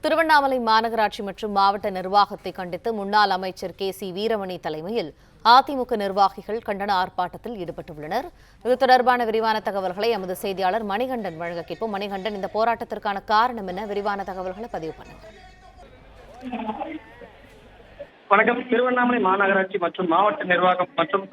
திருவண்ணாமலை மாநகராட்சி மற்றும் மாவட்ட நிர்வாகத்தை கண்டித்து முன்னாள் அமைச்சர் சி வீரமணி தலைமையில் அதிமுக நிர்வாகிகள் கண்டன ஆர்ப்பாட்டத்தில் ஈடுபட்டுள்ளனர். இது தொடர்பான விரிவான தகவல்களை எமது செய்தியாளர் மணிகண்டன் வழங்க கேட்போம். மணிகண்டன், இந்த போராட்டத்திற்கான காரணம் என்ன? விரிவான தகவல்களை பதிவு பண்ணுங்க. வணக்கம். திருவண்ணாமலை மாநகராட்சி மற்றும் மாவட்ட நிர்வாகம் மற்றும்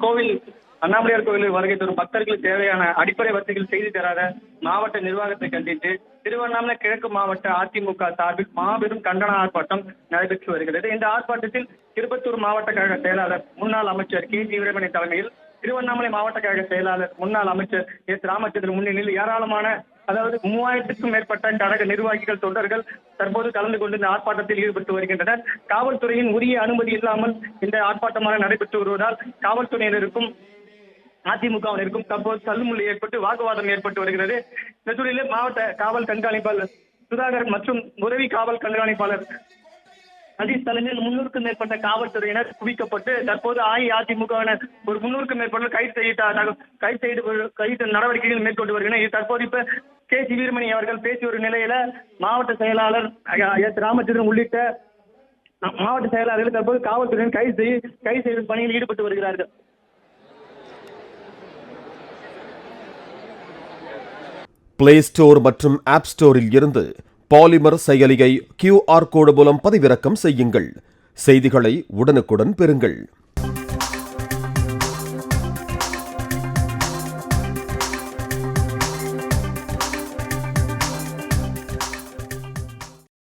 அண்ணாமலையார் கோவிலில் வருகை தரும் பக்தர்களுக்கு தேவையான அடிப்படை வசதிகள் செய்து தராத மாவட்ட நிர்வாகத்தை கண்டித்து திருவண்ணாமலை கிழக்கு மாவட்ட அதிமுக சார்பில் மாபெரும் கண்டன ஆர்ப்பாட்டம் நடைபெற்று வருகிறது. இந்த ஆர்ப்பாட்டத்தில் திருப்பத்தூர் மாவட்ட கழக செயலாளர் முன்னாள் அமைச்சர் சி வீரமணி தலைமையில், திருவண்ணாமலை மாவட்ட கழக செயலாளர் முன்னாள் அமைச்சர் ராமச்சந்திரன் முன்னிலையில் ஏராளமான 3000க்கும் மேற்பட்ட கழக நிர்வாகிகள், தொண்டர்கள் தற்போது கலந்து கொண்டு இந்த ஆர்ப்பாட்டத்தில் ஈடுபட்டு வருகின்றனர். காவல்துறையின் உரிய அனுமதி இல்லாமல் இந்த ஆர்ப்பாட்டமாக நடைபெற்று வருவதால் காவல்துறையினருக்கும் அதிமுகவினருக்கும் தற்போது தள்ளுமுள்ளி ஏற்பட்டு வாக்குவாதம் ஏற்பட்டு வருகிறது. இந்த சூழலில் மாவட்ட காவல் கண்காணிப்பாளர் சுதாகரன் மற்றும் உதவி காவல் கண்காணிப்பாளர் அதீஸ் தலைமையில் 300க்கும் மேற்பட்ட காவல்துறையினர் குவிக்கப்பட்டு தற்போது அஇஅதிமுகவினர் ஒரு 300க்கும் மேற்பட்ட கைது நடவடிக்கைகள் மேற்கொண்டு வருகின்றனர். இது தற்போது இப்ப சி வீரமணி அவர்கள் பேசி வரும் நிலையில மாவட்ட செயலாளர் ராமச்சந்திரன் உள்ளிட்ட மாவட்ட செயலாளர்கள் தற்போது காவல்துறையினர் கைது செய்யும் பணியில் ஈடுபட்டு வருகிறார்கள். பிளே ஸ்டோர் மற்றும் ஆப் ஸ்டோரில் இருந்து பாலிமர் செயலியை QR கோடு மூலம் பதிவிறக்கம் செய்யுங்கள். செய்திகளை உடனுக்குடன் பெறுங்கள்.